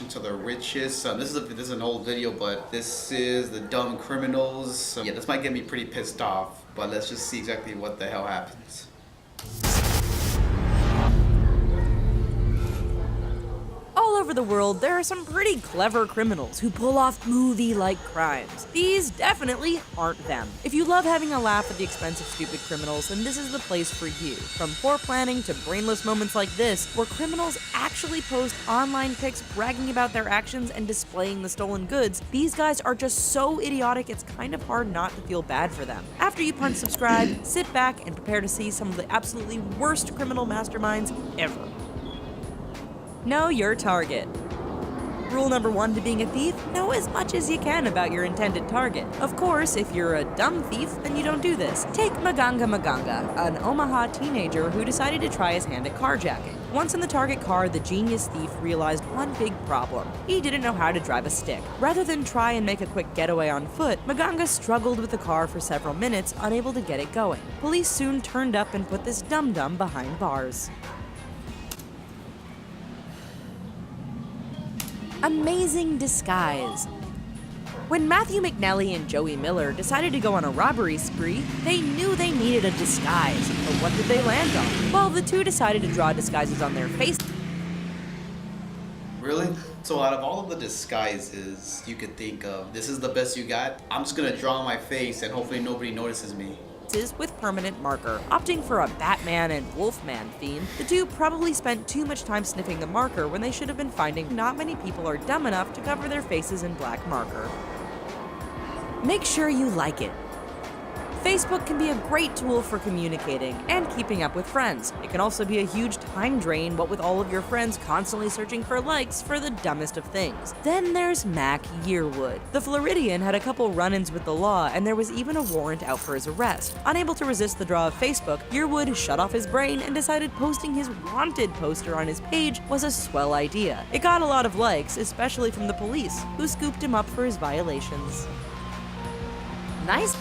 to the richest. This is an old video, but this is the dumb criminals. So yeah, this might get me pretty pissed off, but let's just see exactly what the hell happens. All over the world, there are some pretty clever criminals who pull off movie-like crimes. These definitely aren't them. If you love having a laugh at the expense of stupid criminals, then this is the place for you. From poor planning to brainless moments like this, where criminals actually post online pics bragging about their actions and displaying the stolen goods, these guys are just so idiotic it's kind of hard not to feel bad for them. After you punch subscribe, sit back and prepare to see some of the absolutely worst criminal masterminds ever. Know your target. Rule number 1 to being a thief, know as much as you can about your intended target. Of course, if you're a dumb thief, then you don't do this. Take Maganga, an Omaha teenager who decided to try his hand at carjacking. Once in the target car, the genius thief realized one big problem. He didn't know how to drive a stick. Rather than try and make a quick getaway on foot, Maganga struggled with the car for several minutes, unable to get it going. Police soon turned up and put this dum-dum behind bars. Amazing disguise. When Matthew McNally and Joey Miller decided to go on a robbery spree, they knew they needed a disguise, but what did they land on? Well, the two decided to draw disguises on their face. Really? So out of all of the disguises you could think of, this is the best you got? I'm just gonna draw my face and hopefully nobody notices me. With permanent marker. Opting for a Batman and Wolfman theme, the two probably spent too much time sniffing the marker when they should have been finding not many people are dumb enough to cover their faces in black marker. Make sure you like it. Facebook can be a great tool for communicating and keeping up with friends. It can also be a huge time drain, what with all of your friends constantly searching for likes for the dumbest of things. Then there's Mac Yearwood. The Floridian had a couple run-ins with the law, and there was even a warrant out for his arrest. Unable to resist the draw of Facebook, Yearwood shut off his brain and decided posting his wanted poster on his page was a swell idea. It got a lot of likes, especially from the police, who scooped him up for his violations. Nice.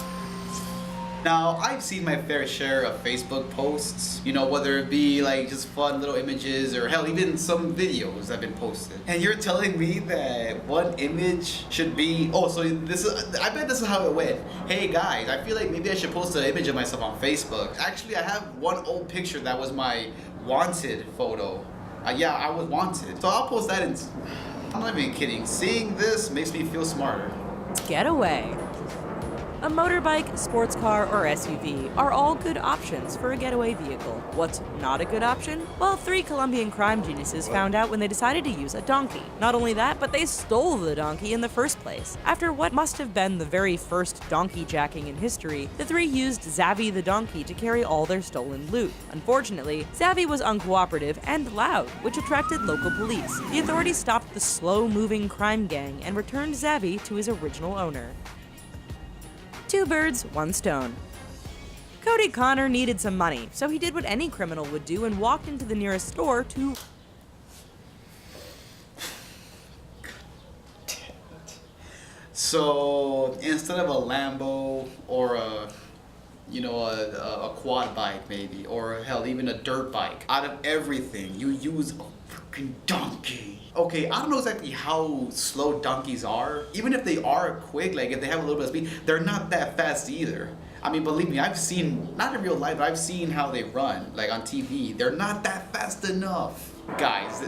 Now, I've seen my fair share of Facebook posts, you know, whether it be like just fun little images or hell, even some videos that have been posted. And you're telling me that one image should be, oh, so this is, I bet this is how it went. Hey guys, I feel like maybe I should post an image of myself on Facebook. Actually, I have one old picture that was my wanted photo. Yeah, I was wanted. So I'll post that and I'm not even kidding. Seeing this makes me feel smarter. Getaway. A motorbike, sports car, or SUV are all good options for a getaway vehicle. What's not a good option? Well, 3 Colombian crime geniuses found out when they decided to use a donkey. Not only that, but they stole the donkey in the first place. After what must have been the very first donkey jacking in history, the 3 used Zavy the donkey to carry all their stolen loot. Unfortunately, Zavy was uncooperative and loud, which attracted local police. The authorities stopped the slow-moving crime gang and returned Zavy to his original owner. 2 birds, 1 stone. Cody Connor needed some money, so he did what any criminal would do and walked into the nearest store to... So instead of a Lambo or a quad bike maybe, or hell, even a dirt bike, out of everything, you use a freaking donkey. Okay, I don't know exactly how slow donkeys are. Even if they are quick, like if they have a little bit of speed, they're not that fast either. I mean, believe me, I've seen, not in real life, but I've seen how they run, like on TV. They're not that fast enough. Guys,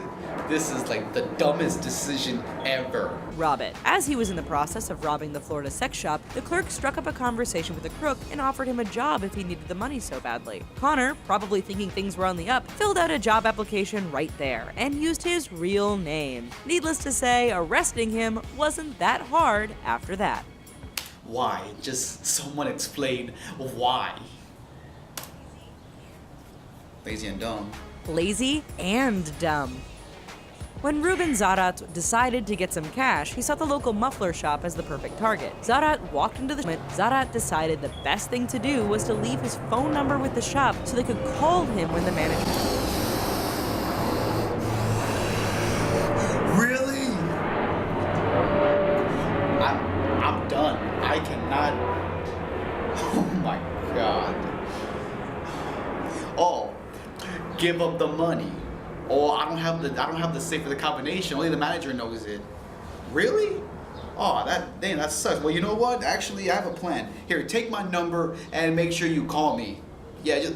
this is like the dumbest decision ever. Rob it. As he was in the process of robbing the Florida sex shop, the clerk struck up a conversation with the crook and offered him a job if he needed the money so badly. Connor, probably thinking things were on the up, filled out a job application right there and used his real name. Needless to say, arresting him wasn't that hard after that. Why? Just someone explain why. Lazy and dumb. Lazy and dumb. When Ruben Zarat decided to get some cash, he saw the local muffler shop as the perfect target. Zarat walked into the shop. Zarat decided the best thing to do was to leave his phone number with the shop so they could call him when the manager... Really? I'm done. I cannot... Oh my god. Oh. Give up the money. Oh, I don't have the safe for the combination. Only the manager knows it. Really? Oh, that sucks. Well, you know what? Actually, I have a plan. Here, take my number and make sure you call me. Yeah, just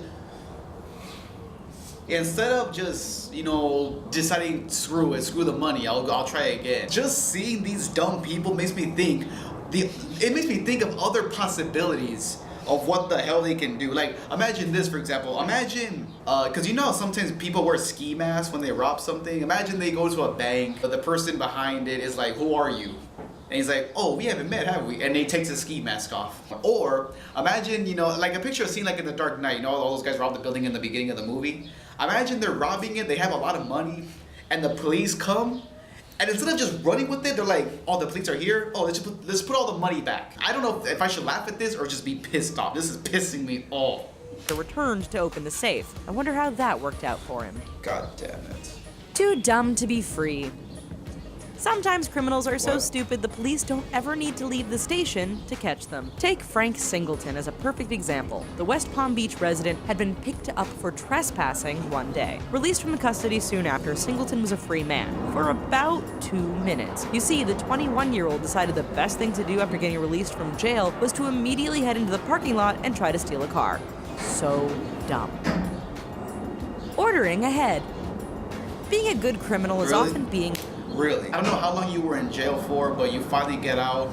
instead of just, you know, deciding screw the money, I'll try again. Just seeing these dumb people makes me think. It makes me think of other possibilities of what the hell they can do. Like, imagine this, for example. Imagine, because you know sometimes people wear ski masks when they rob something. Imagine they go to a bank, but the person behind it is like, who are you? And he's like, oh, we haven't met, have we? And he takes his ski mask off. Or imagine, you know, like a picture of a scene like in The Dark Knight. You know, all those guys robbed the building in the beginning of the movie. Imagine they're robbing it, they have a lot of money, and the police come, and instead of just running with it, they're like, oh, the police are here? Oh, let's put all the money back. I don't know if I should laugh at this or just be pissed off. This is pissing me off. He returned to open the safe. I wonder how that worked out for him. God damn it. Too dumb to be free. Sometimes criminals are so stupid the police don't ever need to leave the station to catch them. Take Frank Singleton as a perfect example. The West Palm Beach resident had been picked up for trespassing one day. Released from custody soon after, Singleton was a free man for about 2 minutes. You see, the 21-year-old decided the best thing to do after getting released from jail was to immediately head into the parking lot and try to steal a car. So dumb. Ordering ahead. Being a good criminal is often being... Really? I don't know how long you were in jail for, but you finally get out,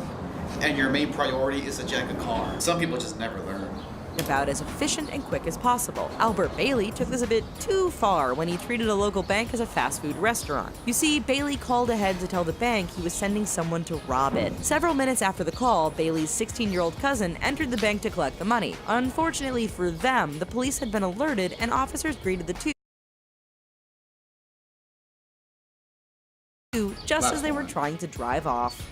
and your main priority is to jack a car. Some people just never learn. About as efficient and quick as possible. Albert Bailey took this a bit too far when he treated a local bank as a fast food restaurant. You see, Bailey called ahead to tell the bank he was sending someone to rob it. Several minutes after the call, Bailey's 16-year-old cousin entered the bank to collect the money. Unfortunately for them, the police had been alerted and officers greeted the two just as they were trying to drive off.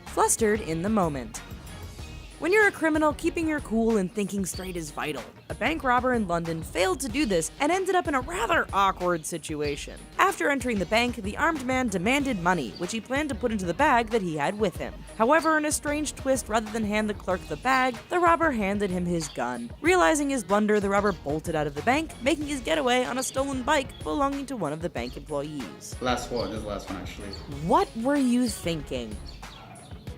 Flustered in the moment. When you're a criminal, keeping your cool and thinking straight is vital. A bank robber in London failed to do this and ended up in a rather awkward situation. After entering the bank, the armed man demanded money, which he planned to put into the bag that he had with him. However, in a strange twist, rather than hand the clerk the bag, the robber handed him his gun. Realizing his blunder, the robber bolted out of the bank, making his getaway on a stolen bike belonging to one of the bank employees. Last one, this is the last one actually. What were you thinking?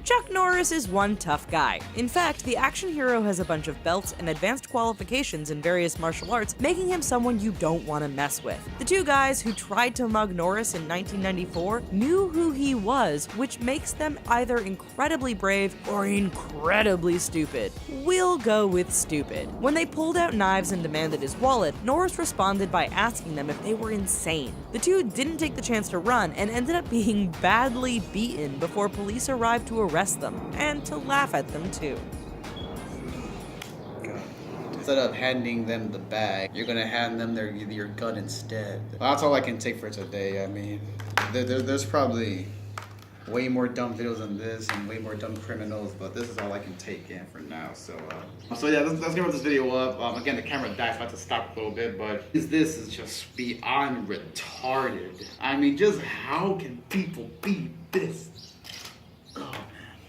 Chuck Norris is one tough guy. In fact, the action hero has a bunch of belts and advanced qualifications in various martial arts, making him someone you don't want to mess with. The two guys who tried to mug Norris in 1994 knew who he was, which makes them either incredibly brave or incredibly stupid. We'll go with stupid. When they pulled out knives and demanded his wallet, Norris responded by asking them if they were insane. The two didn't take the chance to run and ended up being badly beaten before police arrived to arrest them, and to laugh at them too. Instead of handing them the bag, you're gonna hand them your gun instead. Well, that's all I can take for today. I mean, there's probably way more dumb videos than this and way more dumb criminals, but this is all I can take in for now. So yeah, let's give this video up. Again, the camera died, so I have to stop a little bit, but this is just beyond retarded. I mean, just how can people be this? Oh.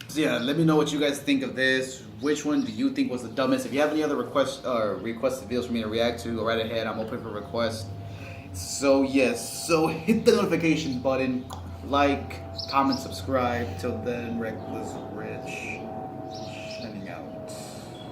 So yeah, let me know what you guys think of this. Which one do you think was the dumbest? If you have any other requested videos for me to react to, go right ahead. I'm open for requests. So yes, so hit the notification button, like, comment, subscribe. Till then, REKLEZ Rich.